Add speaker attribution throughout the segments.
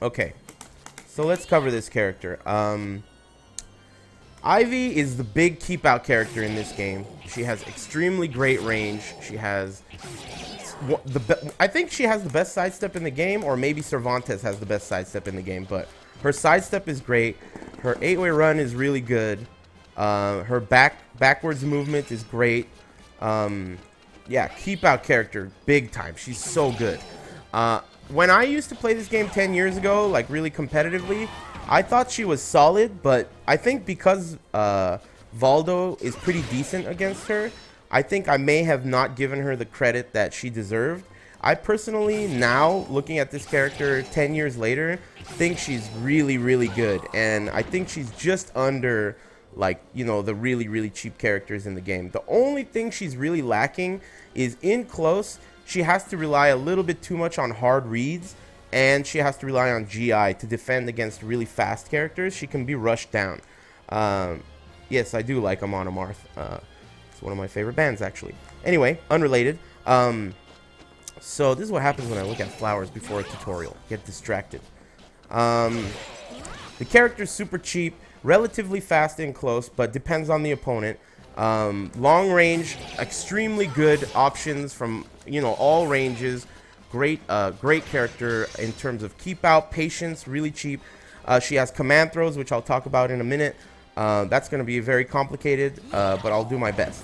Speaker 1: Okay, so let's cover this character. Ivy is the big keep out character in this game. She has extremely great range. She has I think she has the best sidestep in the game, or maybe Cervantes has the best sidestep in the game, but her sidestep is great. Her 8-way run is really good. Her backwards movement is great. Yeah, keep out character, big time. She's so good. When I used to play this game 10 years ago, like really competitively, I thought she was solid, but I think because Valdo is pretty decent against her, I think I may have not given her the credit that she deserved. I personally, now, looking at this character 10 years later, think she's really, really good. And I think she's just under, like, you know, the really, really cheap characters in the game. The only thing she's really lacking is in close, she has to rely a little bit too much on hard reads, and she has to rely on GI to defend against really fast characters. She can be rushed down. Yes, I do like Amon Amarth. It's one of my favorite bands, actually. Anyway, unrelated. So this is what happens when I look at flowers before a tutorial. Get distracted. The character's super cheap, relatively fast and close, but depends on the opponent. Long range, extremely good options from, you know, all ranges. Great character in terms of keep out, patience, really cheap. She has command throws, which I'll talk about in a minute. That's going to be very complicated, but I'll do my best.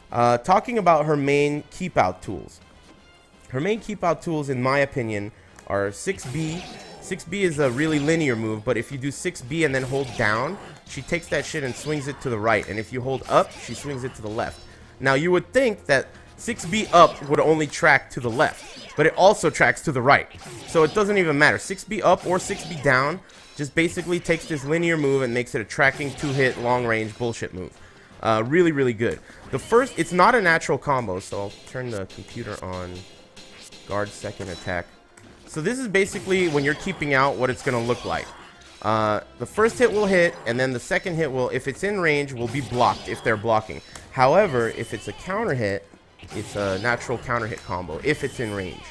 Speaker 1: Talking about her main keep out tools. Her main keep out tools, in my opinion, are 6B. 6B is a really linear move, but if you do 6B and then hold down, she takes that shit and swings it to the right. And if you hold up, she swings it to the left. Now, you would think that 6B up would only track to the left, but it also tracks to the right. So it doesn't even matter. 6B up or 6B down just basically takes this linear move and makes it a tracking 2-hit long-range bullshit move. Really, really good. The first, it's not a natural combo, so I'll turn the computer on. Guard second attack. So this is basically when you're keeping out what it's going to look like. The first hit will hit, and then the second hit will, if it's in range, will be blocked if they're blocking. However, if it's a counter hit, it's a natural counter hit combo if it's in range.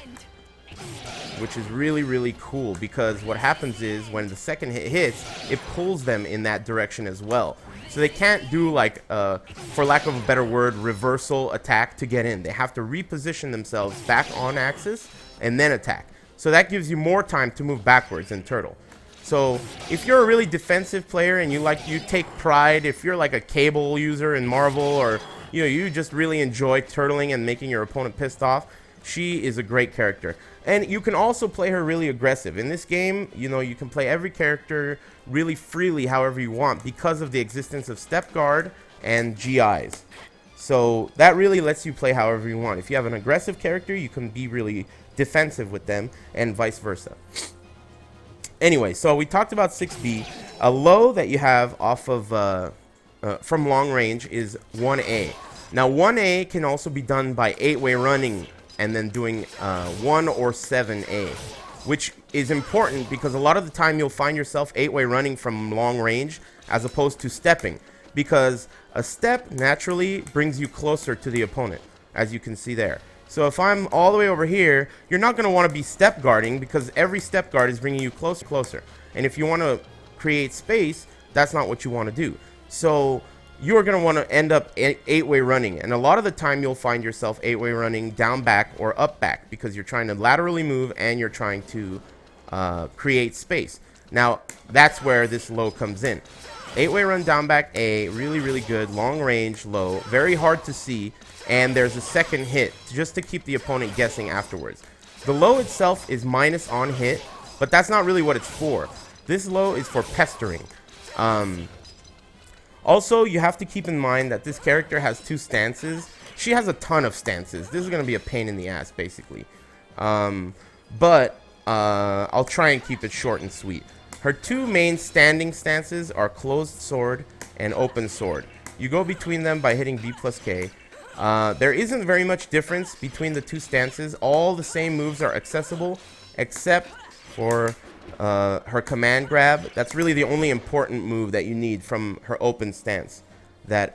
Speaker 1: Which is really, really cool, because what happens is when the second hit hits, it pulls them in that direction as well. So they can't do, like, for lack of a better word, reversal attack to get in. They have to reposition themselves back on axis and then attack. So that gives you more time to move backwards in Turtle. So if you're a really defensive player and you take pride, if you're like a cable user in Marvel, or you know, you just really enjoy turtling and making your opponent pissed off, she is a great character. And you can also play her really aggressive. In this game, you know, you can play every character really freely however you want because of the existence of step guard and GIs. So that really lets you play however you want. If you have an aggressive character, you can be really defensive with them, and vice versa. Anyway, so we talked about 6B. A low that you have off of from long range is 1A. Now 1A can also be done by 8-way running and then doing 1 or 7A, which is important because a lot of the time you'll find yourself 8-way running from long range as opposed to stepping, because a step naturally brings you closer to the opponent, as you can see there. So if I'm all the way over here, you're not going to want to be step guarding, because every step guard is bringing you closer. And if you want to create space, that's not what you want to do. So you're going to want to end up 8-way running. And a lot of the time you'll find yourself 8-way running down back or up back, because you're trying to laterally move and you're trying to create space. Now, that's where this low comes in. 8-way run down back A, really, really good, long range low, very hard to see, and there's a second hit just to keep the opponent guessing afterwards. The low itself is minus on hit, but that's not really what it's for. This low is for pestering. Also, you have to keep in mind that this character has 2 stances. She has a ton of stances. This is going to be a pain in the ass, basically. But I'll try and keep it short and sweet. Her 2 main standing stances are closed sword and open sword. You go between them by hitting B plus K. There isn't very much difference between the 2 stances. All the same moves are accessible, except for her command grab. That's really the only important move that you need from her open stance that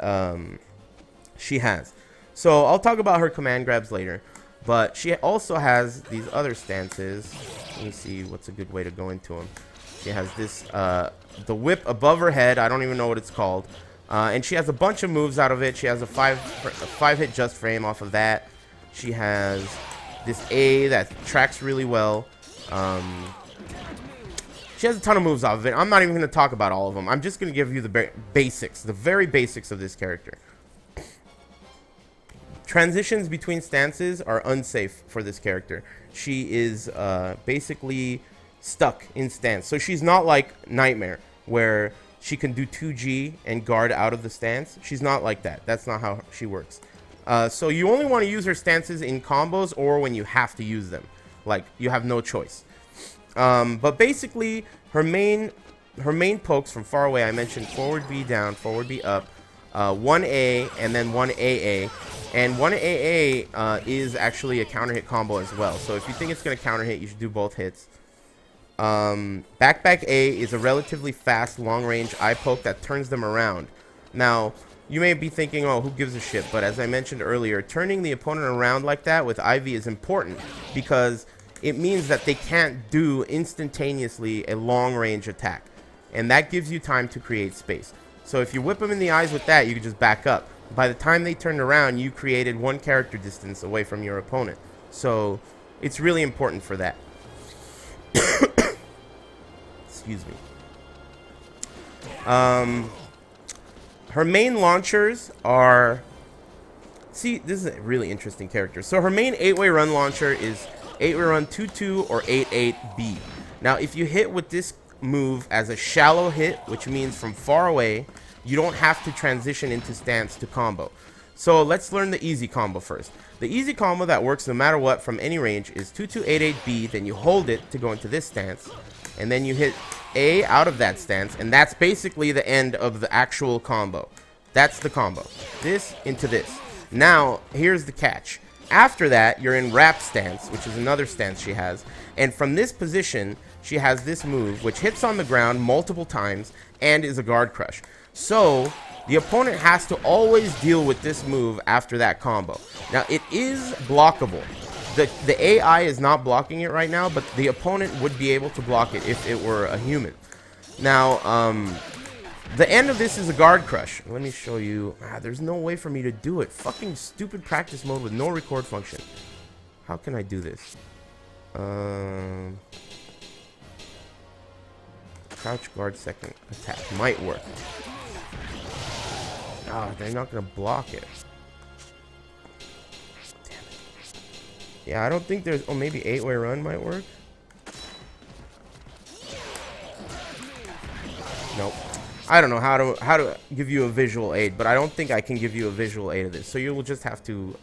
Speaker 1: she has. So I'll talk about her command grabs later, but she also has these other stances Let me see what's a good way to go into him. She has this, the whip above her head. I don't even know what it's called. And she has a bunch of moves out of it. She has a five hit just frame off of that. She has this A that tracks really well. She has a ton of moves off of it. I'm not even going to talk about all of them. I'm just going to give you the basics, the very basics of this character. Transitions between stances are unsafe for this character. She is basically stuck in stance. So she's not like Nightmare, where she can do 2G and guard out of the stance. She's not like that. That's not how she works. So you only want to use her stances in combos or when you have to use them. Like, you have no choice. But basically, her main pokes from far away, I mentioned forward B down, forward B up, 1A, and then 1AA. And 1AA is actually a counter hit combo as well. So if you think it's going to counter hit, you should do both hits. Back A is a relatively fast, long-range eye poke that turns them around. Now, you may be thinking, oh, who gives a shit? But as I mentioned earlier, turning the opponent around like that with Ivy is important because it means that they can't do instantaneously a long-range attack. And that gives you time to create space. So if you whip them in the eyes with that, you can just back up. By the time they turned around, you created one character distance away from your opponent. So it's really important for that. Excuse me. Her main launchers are... See, this is a really interesting character. So her main 8-way run launcher is 8-way run 2-2 or 8-8B. Now, if you hit with this move as a shallow hit, which means from far away, you don't have to transition into stance to combo. So let's learn the easy combo first. The easy combo that works no matter what from any range is 2-2-8-8B, then you hold it to go into this stance, and then you hit A out of that stance, and that's basically the end of the actual combo. That's the combo. This into this. Now, here's the catch. After that, you're in wrap stance, which is another stance she has, and from this position, she has this move, which hits on the ground multiple times and is a guard crush. So, the opponent has to always deal with this move after that combo. Now, it is blockable. The AI is not blocking it right now, but the opponent would be able to block it if it were a human. Now, the end of this is a guard crush. Let me show you. There's no way for me to do it. Fucking stupid practice mode with no record function. How can I do this? Crouch guard second attack might work. They're not gonna block it. Damn it. Yeah, I don't think there's... Oh, maybe 8-way run might work. Nope. I don't know how to give you a visual aid, but I don't think I can give you a visual aid of this. So you will just have to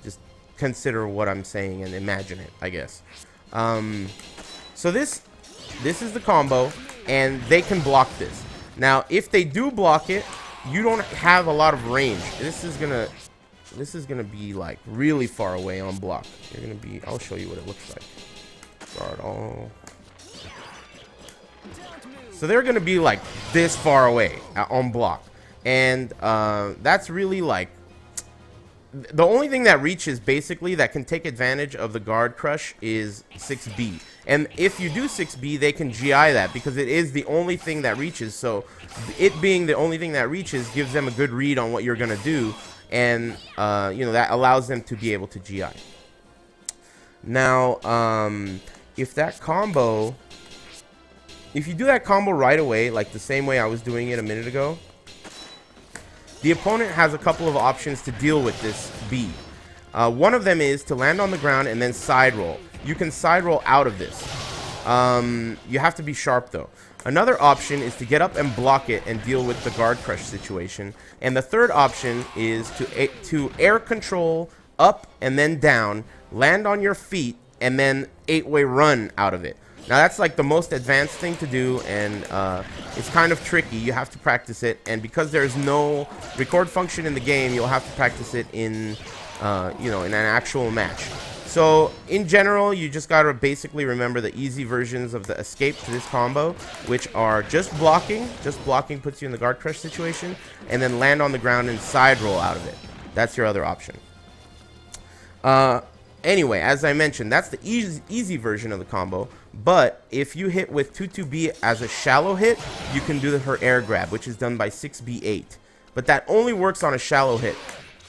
Speaker 1: just consider what I'm saying and imagine it, I guess. So this is the combo, and they can block this. Now, if they do block it, you don't have a lot of range. This is gonna be like really far away on block. You're gonna be... I'll show you what it looks like. Guard all. So they're gonna be like this far away on block, and that's really like the only thing that reaches basically that can take advantage of the guard crush is 6B. And if you do 6B, they can GI that because it is the only thing that reaches. So it being the only thing that reaches gives them a good read on what you're going to do. And, you know, that allows them to be able to GI. Now, if that combo... If you do that combo right away, like the same way I was doing it a minute ago, the opponent has a couple of options to deal with this B. One of them is to land on the ground and then side roll. You can side roll out of this. You have to be sharp though. Another option is to get up and block it and deal with the guard crush situation. And the third option is to air control up and then down, land on your feet, and then 8-way run out of it. Now that's like the most advanced thing to do, and it's kind of tricky. You have to practice it, and because there's no record function in the game, you'll have to practice it in, you know, in an actual match. So in general, you just gotta basically remember the easy versions of the escape to this combo, which are just blocking. Just blocking puts you in the guard crush situation, and then land on the ground and side roll out of it. That's your other option. Anyway, as I mentioned, that's the easy version of the combo. But if you hit with 2-2B as a shallow hit, you can do her air grab, which is done by 6B8. But that only works on a shallow hit.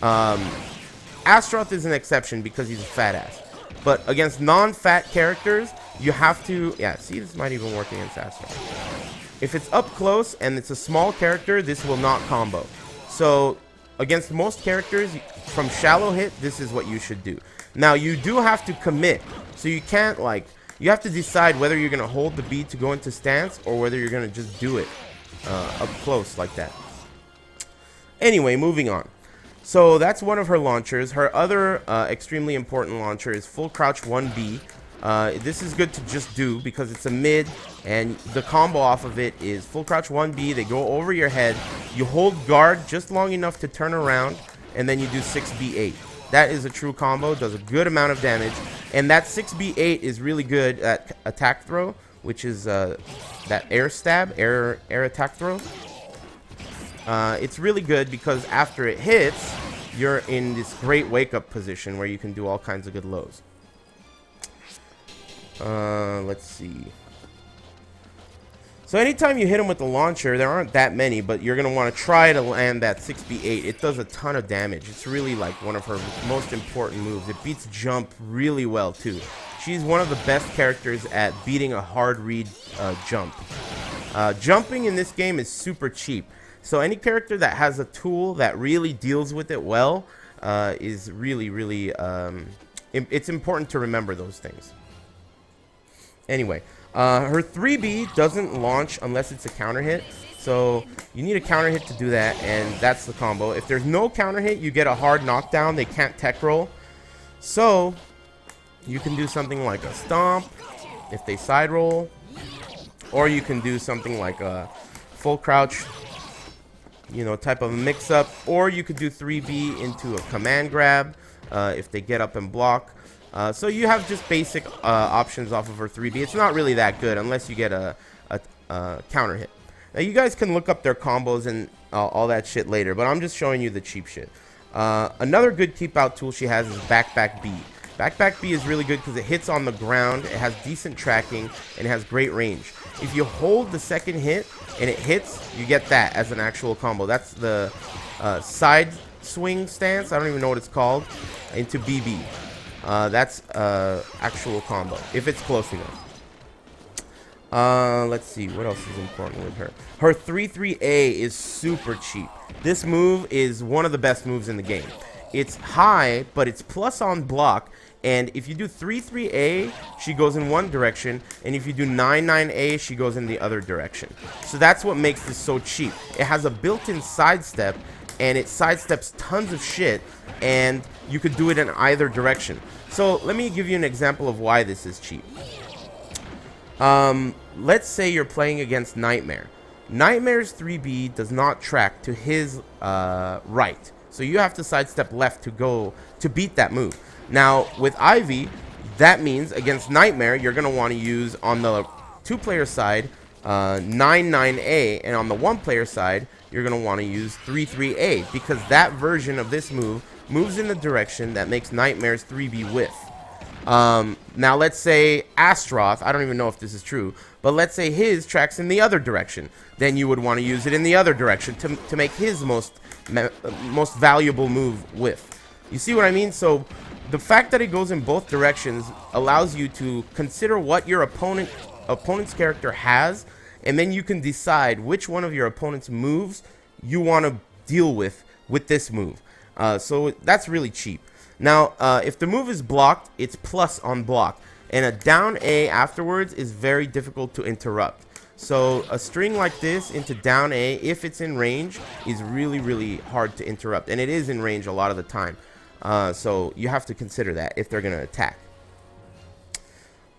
Speaker 1: Astaroth is an exception because he's a fat ass. But against non-fat characters, you have to... Yeah, see, this might even work against Astaroth. If it's up close and it's a small character, this will not combo. So against most characters, from shallow hit, this is what you should do. Now, you do have to commit. So you can't, like... You have to decide whether you're going to hold the B to go into stance or whether you're going to just do it up close like that. Anyway, moving on. So that's one of her launchers. Her other extremely important launcher is full crouch 1B. This is good to just do because it's a mid, and the combo off of it is full crouch 1B. They go over your head. You hold guard just long enough to turn around, and then you do 6B8. That is a true combo, does a good amount of damage. And that 6B8 is really good at attack throw, which is that air stab, air attack throw. It's really good because after it hits, you're in this great wake-up position where you can do all kinds of good lows. Let's see. So anytime you hit him with the launcher, there aren't that many, but you're going to want to try to land that 6B8. It does a ton of damage. It's really like one of her most important moves. It beats jump really well too. She's one of the best characters at beating a hard read jump. Jumping in this game is super cheap. So any character that has a tool that really deals with it well is really, really... it's important to remember those things. Anyway, her 3B doesn't launch unless it's a counter hit. So you need a counter hit to do that, and that's the combo. If there's no counter hit, you get a hard knockdown. They can't tech roll. So you can do something like a stomp if they side roll. Or you can do something like a full crouch, you know, type of a mix-up. Or you could do 3B into a command grab if they get up and block. So you have just basic options off of her 3B. It's not really that good unless you get a counter hit. Now you guys can look up their combos and all that shit later, but I'm just showing you the cheap shit. Another good keep out tool she has is Backback B. Backback B is really good because it hits on the ground, it has decent tracking, and it has great range. If you hold the second hit and it hits, you get that as an actual combo. That's the side swing stance, I don't even know what it's called, into BB. That's actual combo, if it's close enough. Let's see, what else is important with her? Her 3-3A is super cheap. This move is one of the best moves in the game. It's high, but it's plus on block. And if you do 3-3A, she goes in one direction. And if you do 9-9A, she goes in the other direction. So that's what makes this so cheap. It has a built-in sidestep, and it sidesteps tons of shit. And you could do it in either direction. So let me give you an example of why this is cheap. Let's say you're playing against Nightmare. Nightmare's 3B does not track to his right. So you have to sidestep left to beat that move. Now, with Ivy, that means against Nightmare, you're going to want to use on the 2-player side 9-9A, and on the 1-player side, you're going to want to use 3-3A, because that version of this move moves in the direction that makes Nightmare's 3B whiff. Now, let's say Astaroth, I don't even know if this is true, but let's say his tracks in the other direction. Then you would want to use it in the other direction to make his most valuable move whiff. You see what I mean? So the fact that it goes in both directions allows you to consider what your opponent's character has, and then you can decide which one of your opponent's moves you want to deal with this move. So that's really cheap. Now, if the move is blocked, it's plus on block, and a down A afterwards is very difficult to interrupt. So a string like this into down A, if it's in range, is really, really hard to interrupt, and it is in range a lot of the time. So you have to consider that if they're going to attack.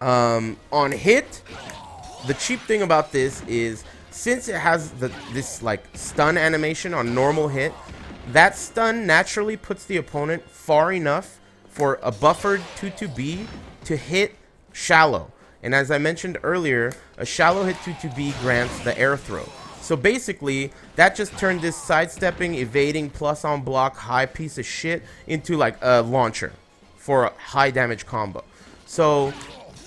Speaker 1: On hit, the cheap thing about this is, since it has this like stun animation on normal hit, that stun naturally puts the opponent far enough for a buffered 2-2B to hit shallow. And as I mentioned earlier, a shallow hit 2-2B grants the air throw. So basically, that just turned this sidestepping, evading, plus on block, high piece of shit into like a launcher for a high damage combo. So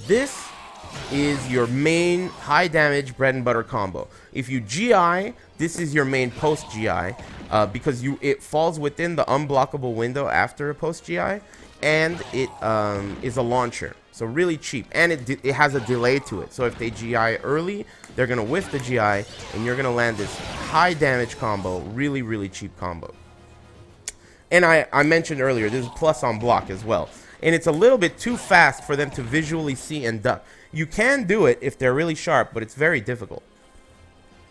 Speaker 1: this is your main high damage bread and butter combo. If you GI, this is your main post GI, because it falls within the unblockable window after a post GI, and it is a launcher, so really cheap, and it has a delay to it. So if they GI early, they're gonna whiff the GI, and you're gonna land this high damage combo, really cheap combo. And I mentioned earlier, there's a plus on block as well, and it's a little bit too fast for them to visually see and duck. You can do it if they're really sharp, but it's very difficult.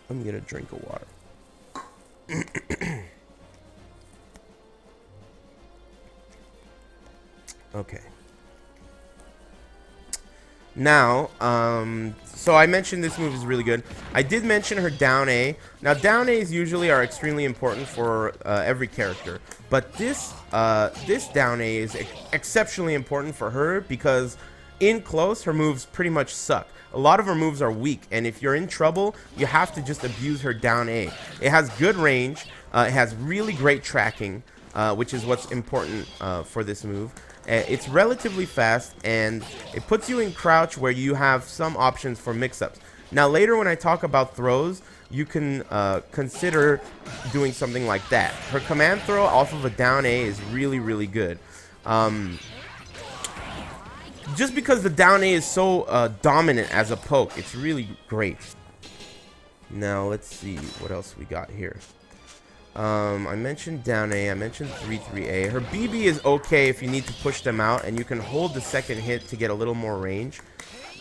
Speaker 1: Let me get a drink of water. Okay. Now, so I mentioned this move is really good. I did mention her down A. Now, down A's usually are extremely important for every character, but this down A is exceptionally important for her because in close, her moves pretty much suck. A lot of her moves are weak, and if you're in trouble, you have to just abuse her down A. It has good range. It has really great tracking, which is what's important for this move. It's relatively fast, and it puts you in crouch where you have some options for mix-ups. Now, later when I talk about throws, you can consider doing something like that. Her command throw off of a down A is really good. Just because the down A is so dominant as a poke, it's really great. Now, let's see what else we got here. I mentioned down A, I mentioned 3-3A. Her BB is okay if you need to push them out, and you can hold the second hit to get a little more range,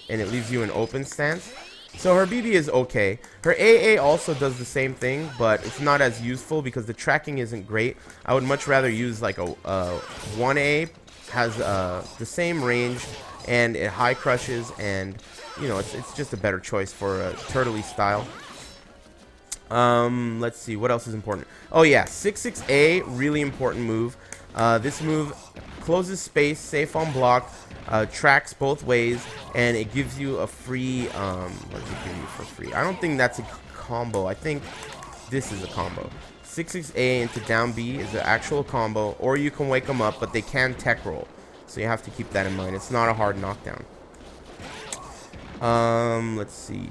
Speaker 1: and it leaves you in open stance. So her BB is okay. Her AA also does the same thing, but it's not as useful because the tracking isn't great. I would much rather use like a 1A, has the same range, and it high crushes, and you know, it's just a better choice for a turtley style. Let's see what else is important. Oh yeah, 6-6A, really important move. This move closes space, safe on block, tracks both ways, and it gives you a free what does it give you for free? I don't think that's a combo. I think this is a combo. 6-6A into down B is an actual combo, or you can wake them up, but they can tech roll, so you have to keep that in mind. It's not a hard knockdown. Let's see.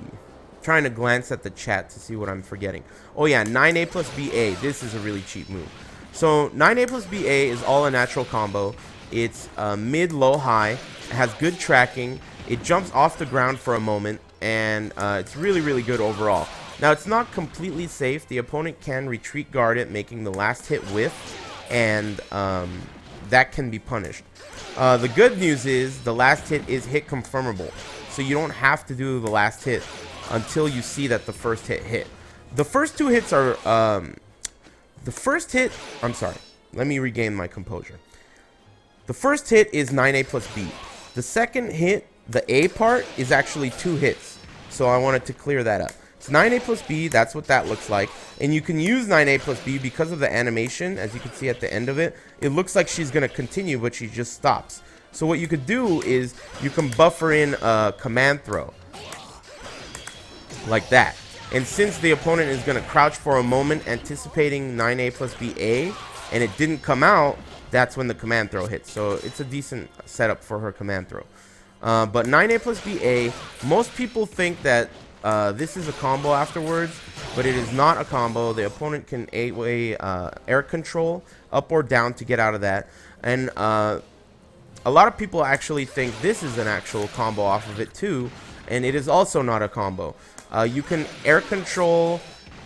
Speaker 1: Trying to glance at the chat to see what I'm forgetting. Oh yeah, 9A plus BA. This is a really cheap move. So 9A plus BA is all a natural combo. It's mid, low, high. It has good tracking. It jumps off the ground for a moment, and it's really good overall. Now, it's not completely safe. The opponent can retreat guard it, making the last hit whiff, and that can be punished. The good news is the last hit is hit confirmable, so you don't have to do the last hit until you see that the first hit. The first two hits are the first hit, I'm sorry, let me regain my composure. The first hit is 9A plus B. The second hit, the A part, is actually 2 hits, so I wanted to clear that up. It's 9A plus B, that's what that looks like, and you can use 9A plus B because of the animation. As you can see at the end of it, it looks like she's gonna continue, but she just stops. So what you could do is you can buffer in a command throw like that, and since the opponent is going to crouch for a moment anticipating 9A plus BA and it didn't come out, that's when the command throw hits. So it's a decent setup for her command throw. But 9A plus BA, most people think that this is a combo afterwards, but it is not a combo. The opponent can 8-way air control up or down to get out of that, and a lot of people actually think this is an actual combo off of it too, and it is also not a combo. You can air control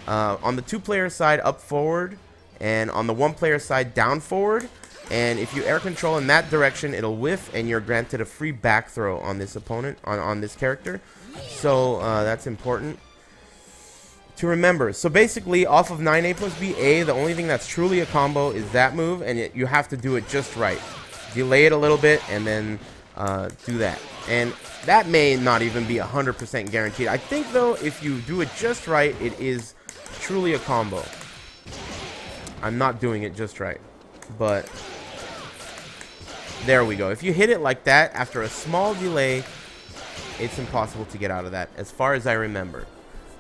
Speaker 1: on the 2-player side up forward, and on the 1-player side down forward, and if you air control in that direction, it'll whiff, and you're granted a free back throw on this opponent, on this character. So that's important to remember. So basically, off of 9A plus BA, the only thing that's truly a combo is that move, and you have to do it just right. Delay it a little bit, and then do that. And that may not even be 100% guaranteed. I think, though, if you do it just right, it is truly a combo. I'm not doing it just right, but there we go. If you hit it like that after a small delay, it's impossible to get out of that, as far as I remember.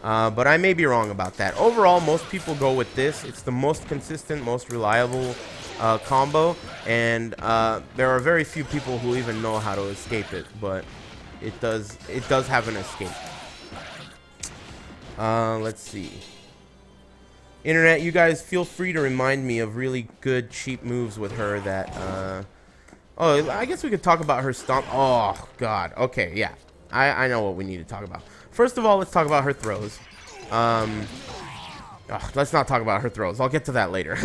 Speaker 1: But I may be wrong about that. Overall, most people go with this. It's the most consistent, most reliable combo, and there are very few people who even know how to escape it, but it does have an escape. Let's see. Internet, you guys feel free to remind me of really good cheap moves with her that oh, I guess we could talk about her stomp. Oh god. Okay, yeah. I know what we need to talk about. First of all, let's talk about her throws. Let's not talk about her throws. I'll get to that later.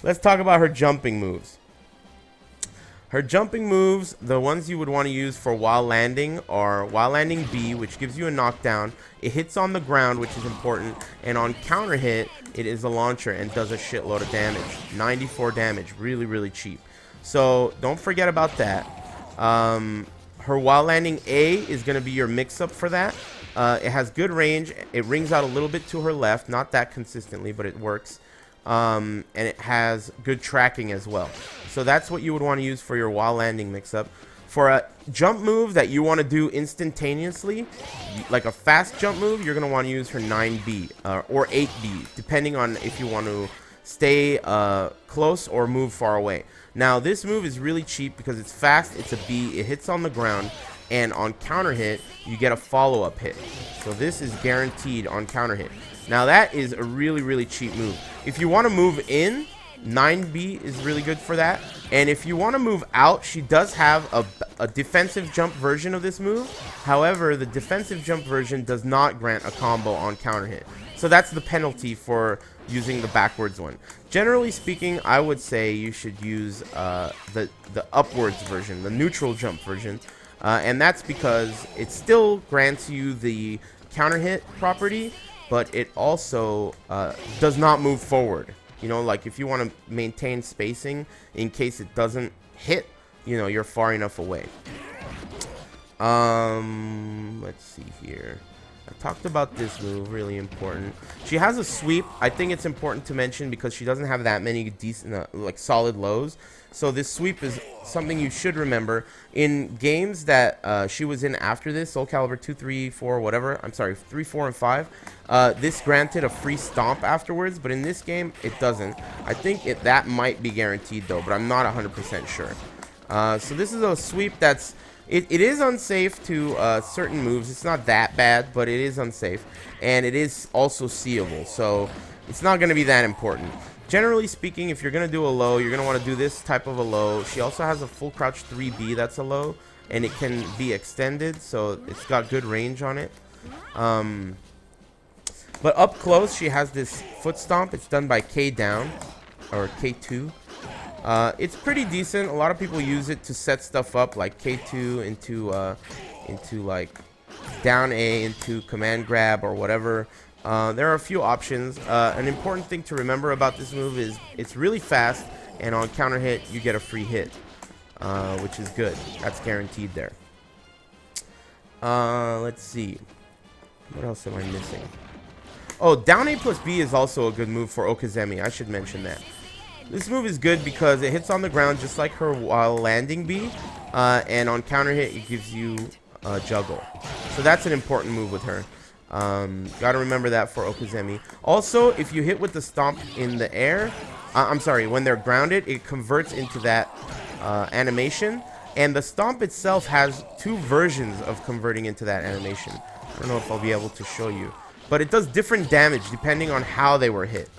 Speaker 1: Let's talk about her jumping moves. Her jumping moves, the ones you would want to use for while landing, are while landing B, which gives you a knockdown. It hits on the ground, which is important. And on counter hit, it is a launcher and does a shitload of damage. 94 damage. Really, really cheap. So don't forget about that. Her while landing A is going to be your mix-up for that. It has good range. It rings out a little bit to her left. Not that consistently, but it works. And it has good tracking as well. So that's what you would want to use for your while landing mix-up. For a jump move that you want to do instantaneously, like a fast jump move, you're going to want to use her 9B or 8B, depending on if you want to stay close or move far away. Now, this move is really cheap because it's fast, it's a B, it hits on the ground, and on counter hit, you get a follow-up hit. So this is guaranteed on counter hit. Now, that is a really, really cheap move. If you want to move in, 9B is really good for that. And if you want to move out, she does have a defensive jump version of this move. However, the defensive jump version does not grant a combo on counter hit. So that's the penalty for using the backwards one. Generally speaking, I would say you should use the upwards version, the neutral jump version. And that's because it still grants you the counter hit property, but it also does not move forward. You know, like if you want to maintain spacing in case it doesn't hit, you know, you're far enough away. Let's see here. I talked about this move, really important. She has a sweep. I think it's important to mention because she doesn't have that many decent, like solid lows. So this sweep is something you should remember. In games that she was in after this, Soul Calibur 2, 3, 4, whatever. I'm sorry, 3, 4, and 5. This granted a free stomp afterwards, but in this game, it doesn't. I think that might be guaranteed, though, but I'm not 100% sure. So this is a sweep that's... It is unsafe to certain moves. It's not that bad, but it is unsafe. And it is also seeable, so it's not going to be that important. Generally speaking, if you're going to do a low, you're going to want to do this type of a low. She also has a full crouch 3B that's a low, and it can be extended, so it's got good range on it. But up close, she has this foot stomp. It's done by K down, or K2. It's pretty decent. A lot of people use it to set stuff up, like K2 into like down A into command grab or whatever. There are a few options. An important thing to remember about this move is it's really fast, and on counter hit you get a free hit, which is good. That's guaranteed there. Let's see. What else am I missing? Oh, down A plus B is also a good move for Okazemi. I should mention that. This move is good because it hits on the ground just like her while landing B, and on counter hit it gives you a juggle. So that's an important move with her. Gotta remember that for Okazemi. Also, if you hit with the stomp in the air, I'm sorry, when they're grounded, it converts into that animation. And the stomp itself has two versions of converting into that animation. I don't know if I'll be able to show you. But it does different damage depending on how they were hit.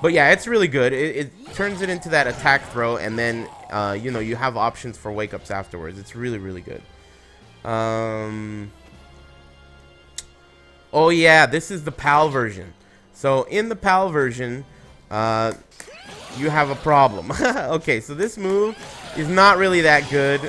Speaker 1: But yeah, it's really good. It turns it into that attack throw, and then, you know, you have options for wake-ups afterwards. It's really, really good. Oh yeah, this is the PAL version. So in the PAL version, you have a problem. Okay, so this move is not really that good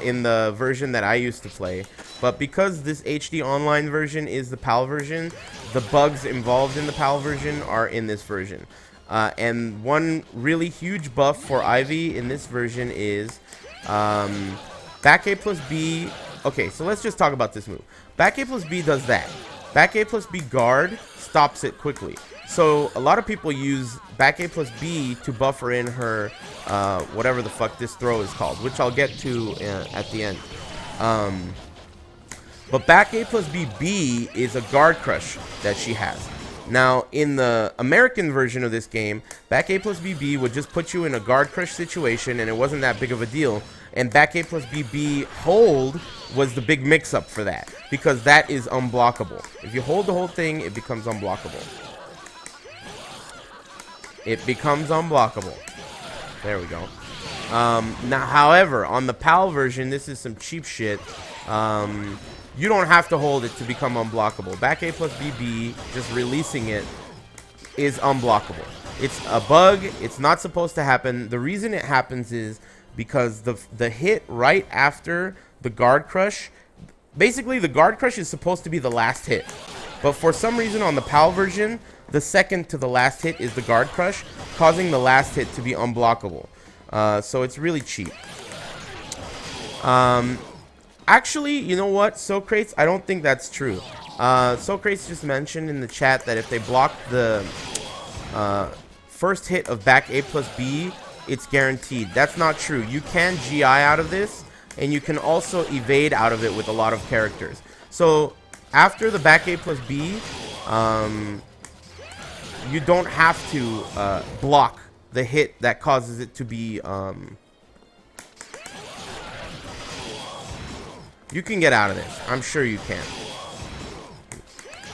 Speaker 1: in the version that I used to play. But because this HD online version is the PAL version, the bugs involved in the PAL version are in this version. And one really huge buff for Ivy in this version is back A plus B. Okay, so let's just talk about this move. Back A plus B does that. Back A plus B guard stops it quickly. So a lot of people use back A plus B to buffer in her whatever the fuck this throw is called, which I'll get to at the end. But back A plus B is a guard crush that she has. Now, in the American version of this game, back A plus BB would just put you in a guard crush situation, and it wasn't that big of a deal. And back A plus BB hold was the big mix-up for that, because that is unblockable. If you hold the whole thing, it becomes unblockable. It becomes unblockable. There we go. Now, however, on the PAL version, this is some cheap shit. You don't have to hold it to become unblockable. Back A plus BB, just releasing it, is unblockable. It's a bug. It's not supposed to happen. The reason it happens is because the hit right after the guard crush, basically the guard crush is supposed to be the last hit. But for some reason on the PAL version, the second to the last hit is the guard crush, causing the last hit to be unblockable. So it's really cheap. Actually, you know what, Socrates, I don't think that's true. Socrates just mentioned in the chat that if they block the first hit of back A plus B, it's guaranteed. That's not true. You can GI out of this, and you can also evade out of it with a lot of characters. So after the back A plus B, you don't have to block the hit that causes it to be... You can get out of this. I'm sure you can.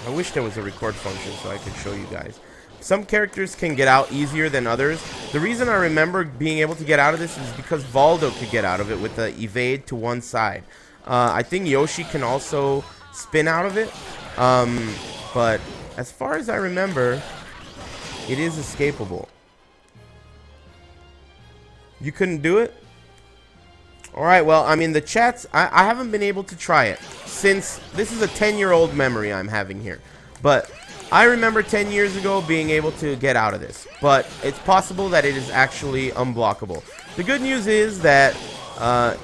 Speaker 1: I wish there was a record function so I could show you guys. Some characters can get out easier than others. The reason I remember being able to get out of this is because Valdo could get out of it with the evade to one side. I think Yoshi can also spin out of it. But as far as I remember, it is escapable. You couldn't do it? Alright, well, I mean, the chats, I haven't been able to try it since, this is a 10-year-old memory I'm having here. But I remember 10 years ago being able to get out of this. But it's possible that it is actually unblockable. The good news is that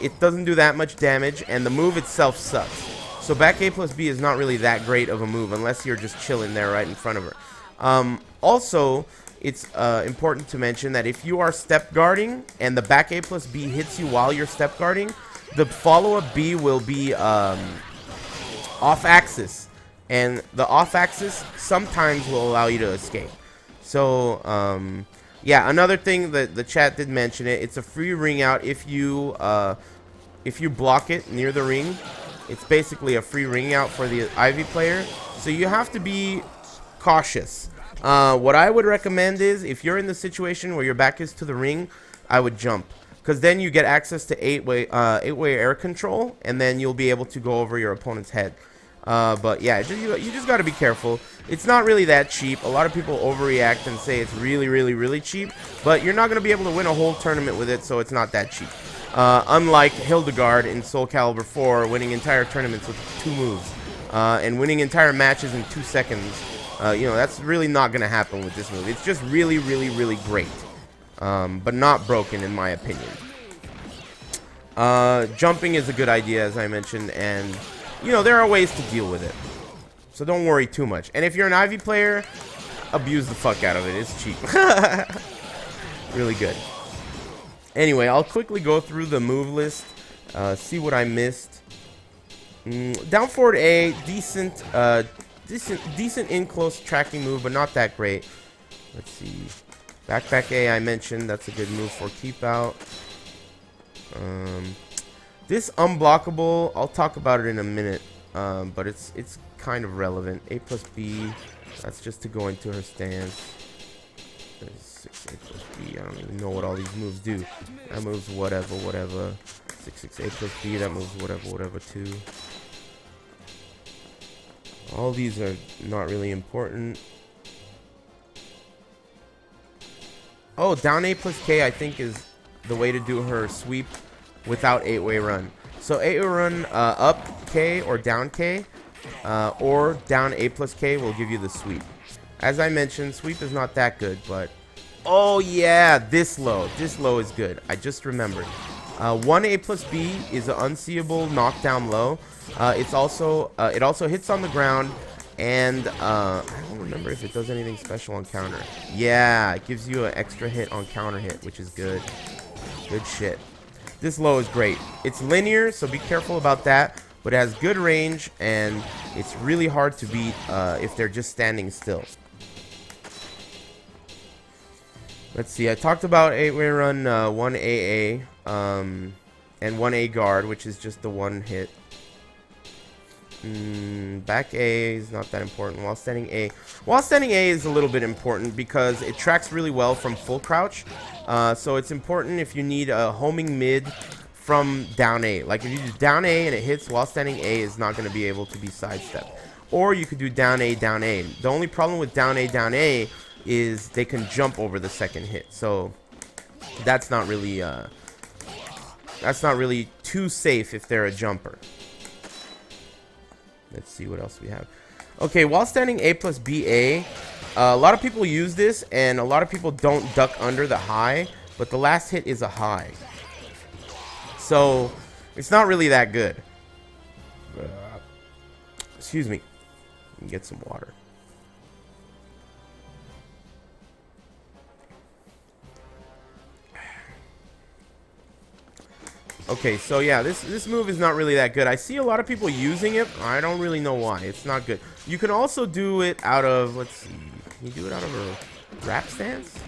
Speaker 1: it doesn't do that much damage, and the move itself sucks. So back A plus B is not really that great of a move unless you're just chilling there right in front of her. Also, it's important to mention that if you are step guarding and the back A plus B hits you while you're step guarding, the follow-up B will be off-axis. And the off-axis sometimes will allow you to escape. So, yeah, another thing that the chat did mention it. It's a free ring out if you block it near the ring. It's basically a free ring out for the Ivy player. So you have to be cautious. What I would recommend is, if you're in the situation where your back is to the ring, I would jump. Because then you get access to eight-way air control, and then you'll be able to go over your opponent's head. But yeah, you just got to be careful. It's not really that cheap. A lot of people overreact and say it's really, really, really cheap. But you're not going to be able to win a whole tournament with it, so it's not that cheap. Unlike Hildegard in Soul Calibur 4, winning entire tournaments with 2 moves. And winning entire matches in 2 seconds. You know, that's really not going to happen with this move. It's just really, really, really great. But not broken, in my opinion. Jumping is a good idea, as I mentioned. And, you know, there are ways to deal with it. So don't worry too much. And if you're an Ivy player, abuse the fuck out of it. It's cheap. Really good. Anyway, I'll quickly go through the move list. See what I missed. Down forward A, decent in close tracking move, but not that great. Let's see. Back A, I mentioned that's a good move for keep out. This unblockable, I'll talk about it in a minute, but it's kind of relevant. A plus B, that's just to go into her stance. There's 6 A plus B. I don't even know what all these moves do. That moves whatever. 6 A plus B, that moves whatever too. All these are not really important. Oh, down A plus K, I think, is the way to do her sweep without 8-way run. So 8-way run up K or down K, or down A plus K will give you the sweep. As I mentioned, sweep is not that good, but... Oh yeah, this low. This low is good. I just remembered. 1 A plus B is an unseeable knockdown low. It also hits on the ground, and I don't remember if it does anything special on counter. Yeah, it gives you an extra hit on counter hit, which is good. Good shit. This low is great. It's linear, so be careful about that, but it has good range, and it's really hard to beat if they're just standing still. Let's see. I talked about 8-way run, 1 AA, and 1 A guard, which is just the one hit. Back A is not that important. While standing A. While standing A is a little bit important because it tracks really well from full crouch. So it's important if you need a homing mid from down A. Like if you do down A and it hits while standing A, is not going to be able to be sidestepped. Or you could do down A, down A. The only problem with down A is they can jump over the second hit. So that's not really too safe if they're a jumper. Let's see what else we have. Okay, while standing A plus BA, a lot of people use this, and a lot of people don't duck under the high, but the last hit is a high. So, it's not really that good. Excuse me. Get some water. Okay, so yeah, this move is not really that good. I see a lot of people using it. I don't really know why. It's not good. You can also do it out of, let's see. Can you do it out of her wrap stance?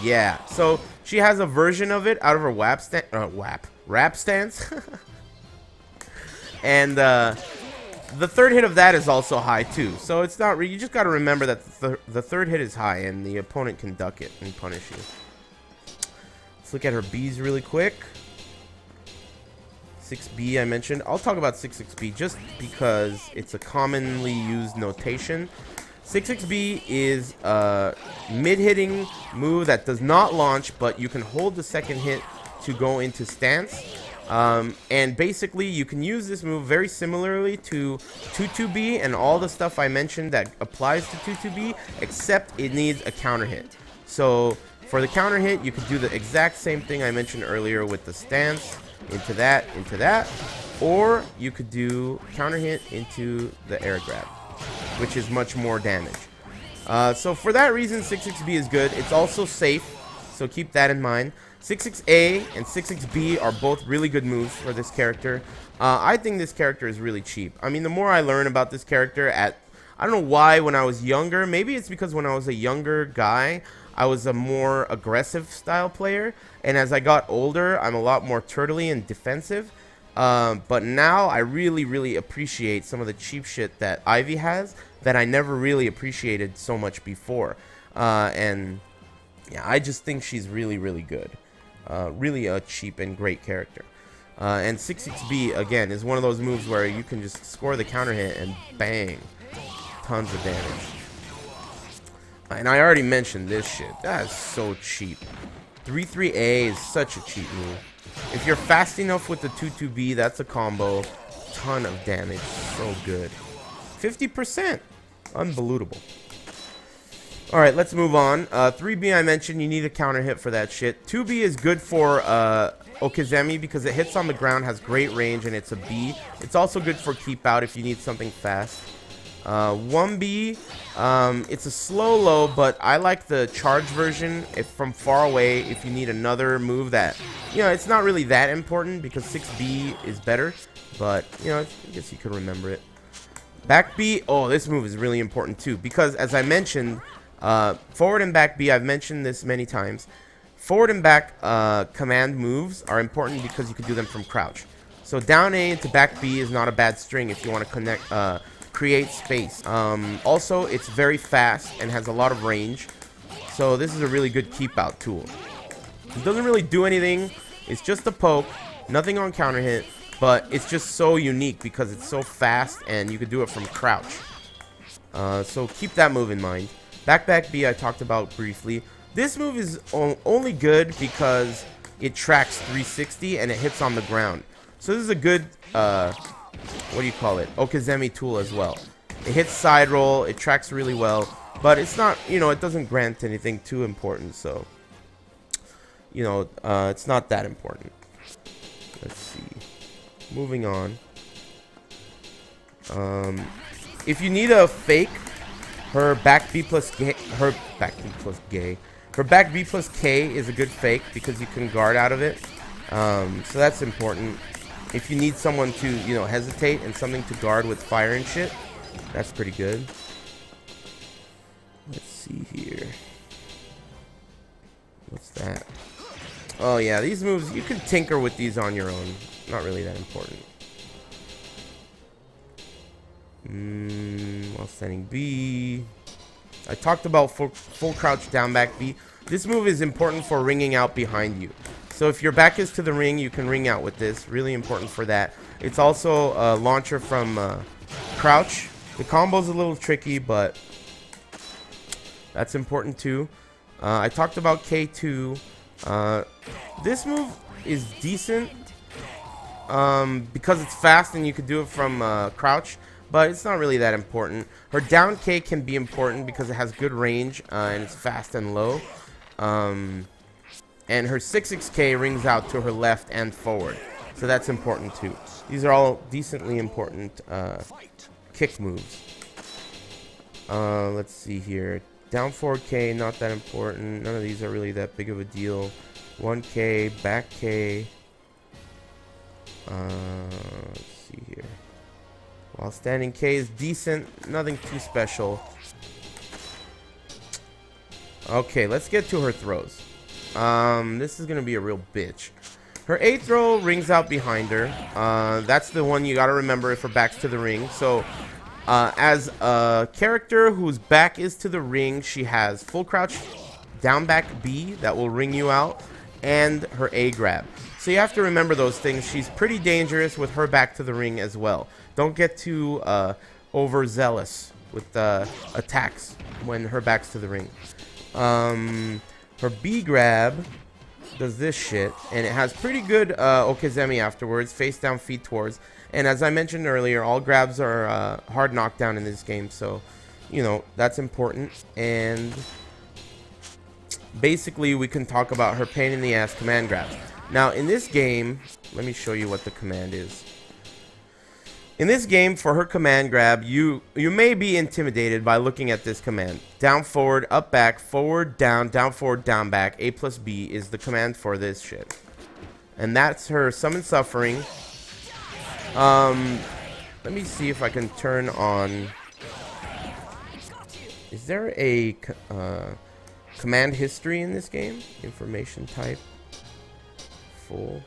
Speaker 1: Yeah. So she has a version of it out of her wrap stance. And the third hit of that is also high too. So it's not. You just got to remember that the third hit is high, and the opponent can duck it and punish you. Let's look at her Bs really quick. 6B I mentioned. I'll talk about 66B just because it's a commonly used notation. 66B is a mid-hitting move that does not launch, but you can hold the second hit to go into stance. And basically, you can use this move very similarly to 22B and all the stuff I mentioned that applies to 22B, except it needs a counter hit. So for the counter hit, you could do the exact same thing I mentioned earlier with the stance. Into that, or you could do counter hit into the air grab, which is much more damage. So for that reason, 66B is good. It's also safe, so keep that in mind. 66A and 66B are both really good moves for this character. I think this character is really cheap. I mean, the more I learn about this character, I don't know why when I was younger, maybe it's because when I was a younger guy, I was a more aggressive style player, and as I got older, I'm a lot more turtly and defensive. But now I really appreciate some of the cheap shit that Ivy has that I never really appreciated so much before. And yeah, I just think she's really good. Really a cheap and great character. And 66B, again, is one of those moves where you can just score the counter hit and bang, tons of damage. And I already mentioned this shit. That is so cheap. 3-3A is such a cheap move. If you're fast enough with the 2-2B, that's a combo. Ton of damage. So good. 50%. Unbelievable. Alright, let's move on. 3B I mentioned, you need a counter hit for that shit. 2B is good for Okizemi because it hits on the ground, has great range, and it's a B. It's also good for keep out if you need something fast. 1B, it's a slow low, but I like the charge version if from far away if you need another move that, you know, it's not really that important because 6B is better, but, you know, I guess you could remember it. Back B, oh, this move is really important too because as I mentioned, forward and back B, I've mentioned this many times, forward and back command moves are important because you can do them from crouch. So down A into back B is not a bad string if you want to create space. Also, it's very fast and has a lot of range, so this is a really good keep out tool. It doesn't really do anything, it's just a poke, nothing on counter hit, but it's just so unique because it's so fast and you could do it from crouch. So keep that move in mind. Back B I talked about briefly. This move is only good because it tracks 360 and it hits on the ground. So this is a good what do you call it, Okizemi tool as well. It hits side roll, it tracks really well, but it's not, you know, it doesn't grant anything too important, so, you know, it's not that important. Let's see. Moving on. If you need a fake, her back B plus K is a good fake because you can guard out of it. So that's important. If you need someone to, you know, hesitate and something to guard with fire and shit, that's pretty good. Let's see here. What's that? Oh yeah, these moves, you can tinker with these on your own. Not really that important. While standing B. I talked about full crouch down back B. This move is important for ringing out behind you. So if your back is to the ring, you can ring out with this. Really important for that. It's also a launcher from crouch. The combo's a little tricky, but that's important too. I talked about K2. This move is decent because it's fast and you could do it from crouch, but it's not really that important. Her down K can be important because it has good range and it's fast and low. And her 6-6K rings out to her left and forward, so that's important too. These are all decently important kick moves. Let's see here. Down 4K, not that important. None of these are really that big of a deal. 1K, back K. Let's see here. While standing K is decent, nothing too special. Okay, let's get to her throws. This is gonna be a real bitch. Her A throw rings out behind her. That's the one you gotta remember if her back's to the ring. So as a character whose back is to the ring, she has full crouch down back B that will ring you out, and her A grab. So you have to remember those things. She's pretty dangerous with her back to the ring as well. Don't get too overzealous with attacks when her back's to the ring. Her B grab does this shit, and it has pretty good Okizeme afterwards, face down, feet towards. And as I mentioned earlier, all grabs are hard knockdown in this game, so you know that's important. And basically we can talk about her pain in the ass command grabs. Now in this game, let me show you what the command is. In this game, for her command grab, you may be intimidated by looking at this command. Down forward, up back, forward, down forward, down back. A plus B is the command for this shit. And that's her summon suffering. Let me see if I can turn on. Is there a command history in this game? Information type. Full.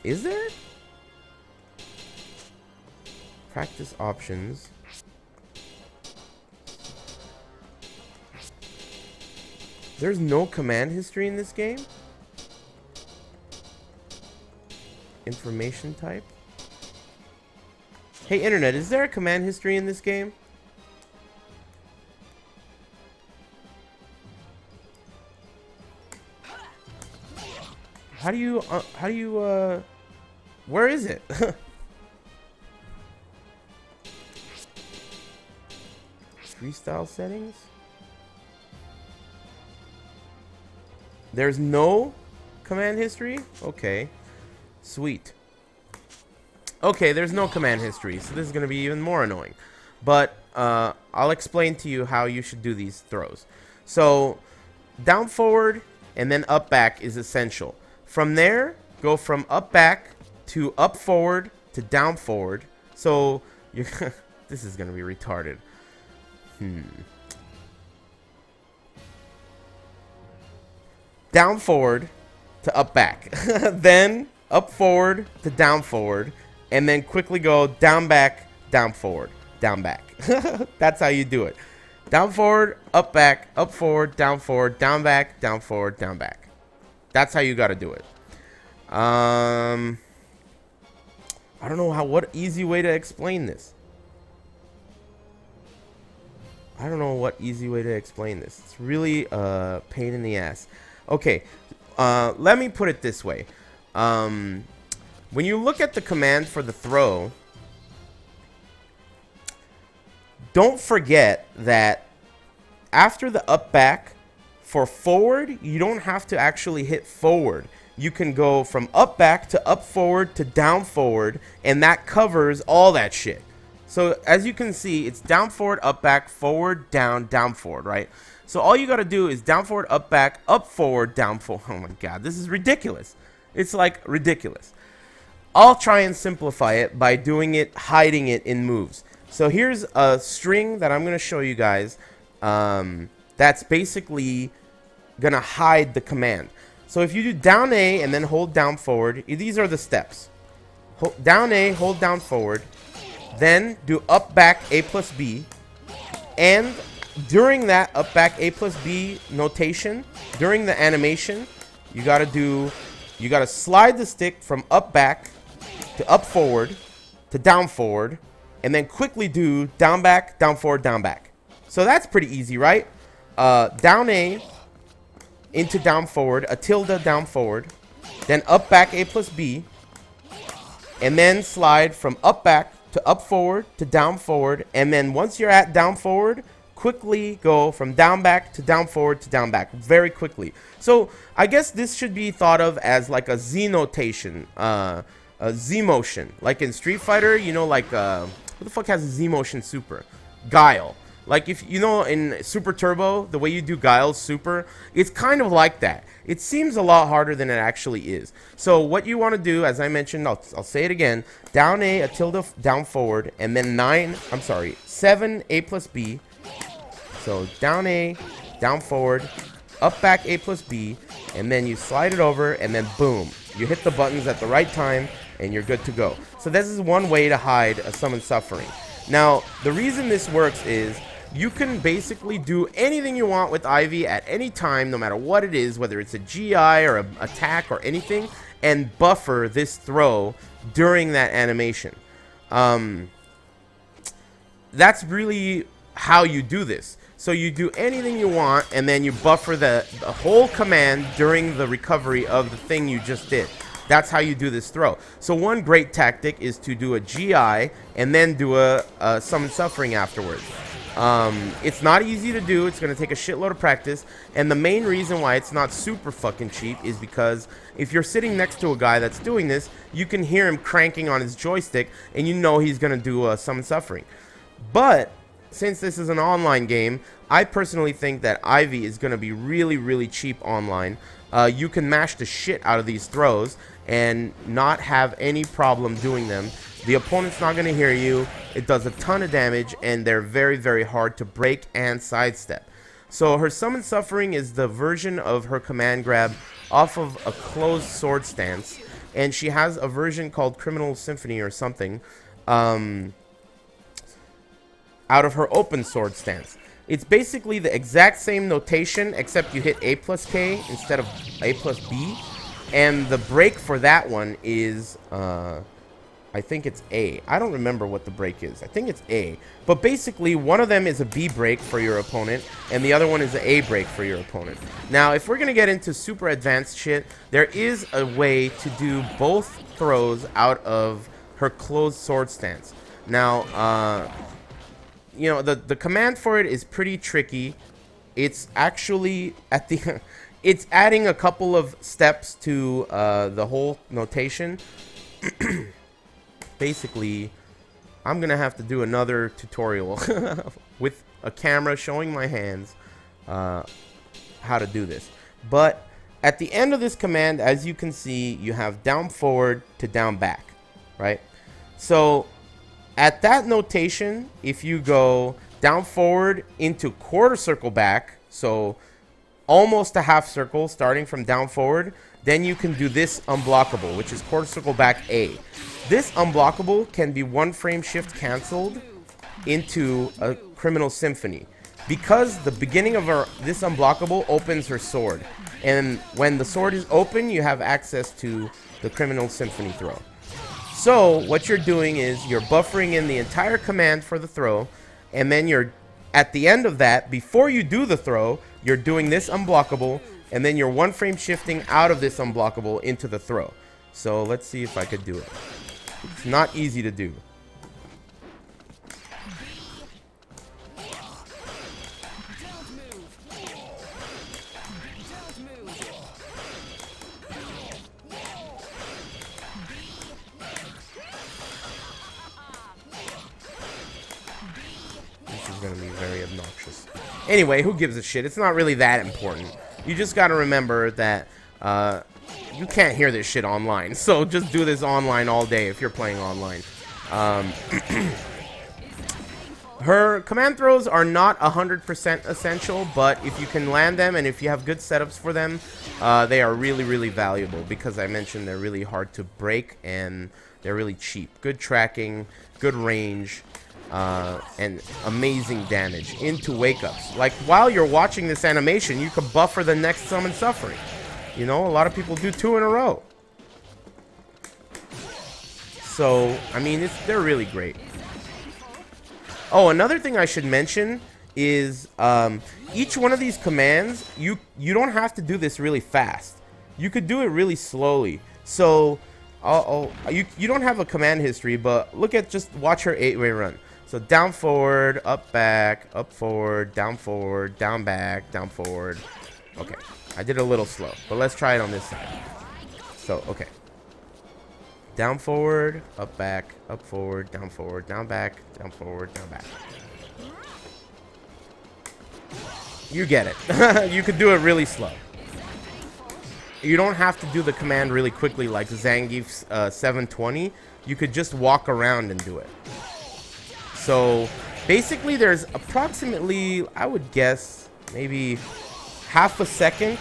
Speaker 1: Is there? Practice options. There's no command history in this game? Information type? Hey internet, is there a command history in this game? How do you where is it? Freestyle settings? There's no command history? Okay. Sweet. Okay, there's no command history, so this is going to be even more annoying. But I'll explain to you how you should do these throws. So, down forward and then up back is essential. From there, go from up back to up forward to down forward. So, you're this is going to be retarded. Down forward to up back. Then up forward to down forward. And then quickly go down back, down forward, down back. That's how you do it. Down forward, up forward, down back, down forward, down back. That's how you got to do it. I don't know what easy way to explain this. It's really a pain in the ass. Okay, let me put it this way. When you look at the command for the throw, don't forget that after the up back, for forward, you don't have to actually hit forward. You can go from up back to up forward to down forward, and that covers all that shit. So as you can see, it's down forward, up back, forward, down forward, right? So all you got to do is down forward, up back, up forward, down forward. Oh my god, this is ridiculous. It's like ridiculous. I'll try and simplify it by hiding it in moves. So here's a string that I'm going to show you guys. that's basically gonna hide the command. So if you do down A and then hold down forward, these are the steps. Down A, hold down forward, then do up back A plus B, and during that up back A plus B notation, during the animation, you gotta slide the stick from up back to up forward to down forward, and then quickly do down back, down forward, down back. So that's pretty easy, right? Down A into down forward, a tilde down forward, then up back A plus B, and then slide from up back to up forward to down forward, and then once you're at down forward, quickly go from down back to down forward to down back very quickly. So I guess this should be thought of as like a Z notation, a Z motion, like in Street Fighter, you know, like what the fuck has a Z motion super? Guile. Like, if you know, in Super Turbo, the way you do Guile's super, it's kind of like that. It seems a lot harder than it actually is. So what you want to do, as I mentioned, I'll say it again, down A, a tilde down forward, and then 7 A plus B. So down A, down forward, up back A plus B, and then you slide it over, and then boom, you hit the buttons at the right time, and you're good to go. So this is one way to hide a Summon Suffering. Now, the reason this works is you can basically do anything you want with Ivy at any time, no matter what it is, whether it's a GI or an attack or anything, and buffer this throw during that animation. That's really how you do this. So you do anything you want, and then you buffer the whole command during the recovery of the thing you just did. That's how you do this throw. So one great tactic is to do a GI and then do a Summon Suffering afterwards. It's not easy to do. It's going to take a shitload of practice. And the main reason why it's not super fucking cheap is because if you're sitting next to a guy that's doing this, you can hear him cranking on his joystick, and you know he's going to do a Summon Suffering. But since this is an online game, I personally think that Ivy is going to be really, really cheap online. You can mash the shit out of these throws and not have any problem doing them. The opponent's not going to hear you. It does a ton of damage, and they're very, very hard to break and sidestep. So her Summon Suffering is the version of her command grab off of a closed sword stance, and she has a version called Criminal Symphony or something out of her open sword stance. It's basically the exact same notation, except you hit A plus K instead of A plus B, and the break for that one is I think it's A. I don't remember what the break is. I think it's A. But basically, one of them is a B break for your opponent, and the other one is an A break for your opponent. Now, if we're going to get into super advanced shit, there is a way to do both throws out of her closed sword stance. Now, you know, the command for it is pretty tricky. It's actually at the... it's adding a couple of steps to the whole notation. Basically, I'm gonna have to do another tutorial with a camera showing my hands how to do this. But at the end of this command, as you can see, you have down forward to down back, right? So at that notation, if you go down forward into quarter circle back, so almost a half circle starting from down forward, then you can do this unblockable, which is quarter circle back A. This unblockable can be one frame shift canceled into a Criminal Symphony, because the beginning of this unblockable opens her sword, and when the sword is open, you have access to the Criminal Symphony throw. So what you're doing is you're buffering in the entire command for the throw, and then you're at the end of that, before you do the throw, you're doing this unblockable, and then you're one frame shifting out of this unblockable into the throw. So let's see if I could do it. It's not easy to do. This is going to be very obnoxious. Anyway, who gives a shit? It's not really that important. You just got to remember that you can't hear this shit online, so just do this online all day if you're playing online. Her command throws are not 100% essential, but if you can land them and if you have good setups for them, they are really, really valuable because I mentioned they're really hard to break and they're really cheap. Good tracking, good range, and amazing damage into wake-ups. Like, while you're watching this animation, you can buffer the next Summon Suffering. You know, a lot of people do 2 in a row. So, I mean, they're really great. Oh, another thing I should mention is each one of these commands, you don't have to do this really fast. You could do it really slowly. So you don't have a command history, but watch her 8-way run. So down forward, up back, down forward, down back, down forward. Okay, I did a little slow, but let's try it on this side. So, okay. Down forward, up forward, down back, down forward, down back. You get it. You could do it really slow. You don't have to do the command really quickly like Zangief's 720. You could just walk around and do it. So basically there's approximately, I would guess, maybe half a second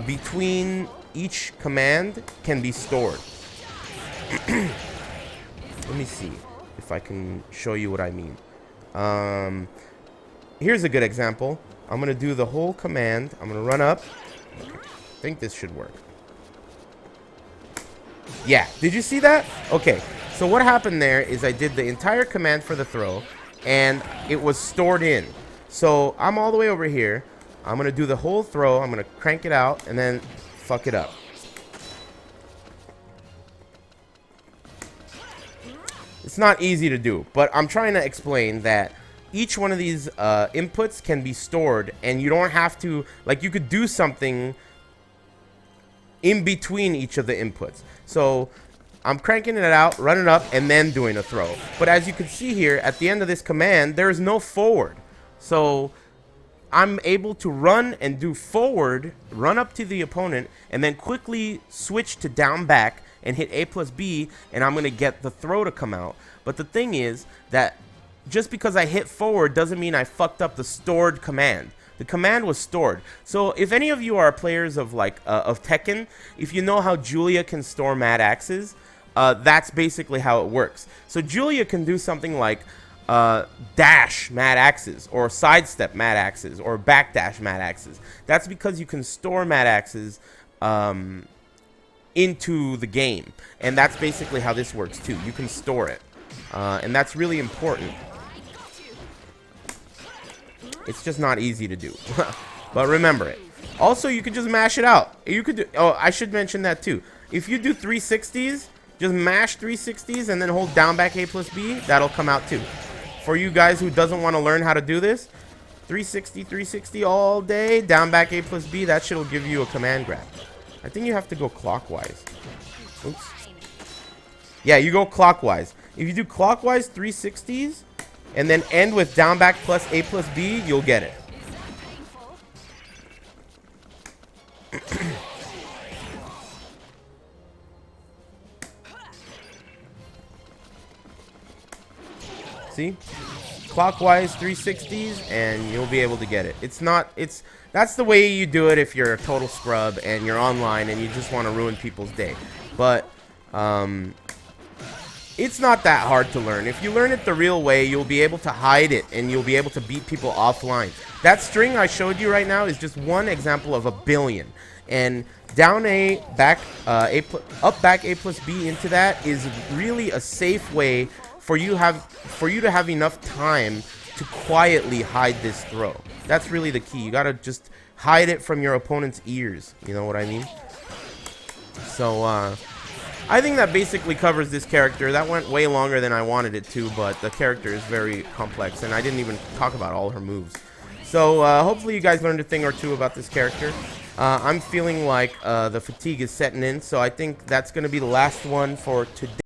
Speaker 1: between each command can be stored. Let me see if I can show you what I mean. Here's a good example. I'm going to do the whole command. I'm going to run up. Okay. I think this should work. Yeah, did you see that? Okay, so what happened there is I did the entire command for the throw, and it was stored in. So I'm all the way over here. I'm going to do the whole throw. I'm going to crank it out, and then fuck it up. It's not easy to do, but I'm trying to explain that each one of these inputs can be stored, and you don't have to, like, you could do something in between each of the inputs. So I'm cranking it out, running up, and then doing a throw. But as you can see here, at the end of this command, there is no forward. So I'm able to run and do forward, run up to the opponent, and then quickly switch to down back and hit A plus B, and I'm going to get the throw to come out. But the thing is that just because I hit forward doesn't mean I fucked up the stored command. The command was stored. So if any of you are players of of Tekken, if you know how Julia can store mad axes, that's basically how it works. So Julia can do something like dash mad axes, or sidestep mad axes, or backdash mad axes. That's because you can store mad axes into the game, and that's basically how this works too. You can store it, and that's really important. It's just not easy to do, but remember it. Also, you could just mash it out. You could do, oh, I should mention that too. If you do 360s, just mash 360s and then hold down back A plus B, that'll come out too. For you guys who doesn't want to learn how to do this, 360 all day, down back A plus B, that shit will give you a command grab. I think you have to go clockwise. Oops. Yeah, you go clockwise. If you do clockwise 360s and then end with down back plus A plus B, you'll get it. See? Clockwise 360s and you'll be able to get it. That's the way you do it if you're a total scrub and you're online and you just want to ruin people's day. But it's not that hard to learn. If you learn it the real way, you'll be able to hide it and you'll be able to beat people offline. That string I showed you right now is just one example of a billion. And down A, back up back A plus B into that is really a safe way for you to have enough time to quietly hide this throw. That's really the key. You gotta just hide it from your opponent's ears. You know what I mean? So I think that basically covers this character. That went way longer than I wanted it to, but the character is very complex, and I didn't even talk about all her moves. So hopefully you guys learned a thing or two about this character. I'm feeling like the fatigue is setting in, so I think that's going to be the last one for today.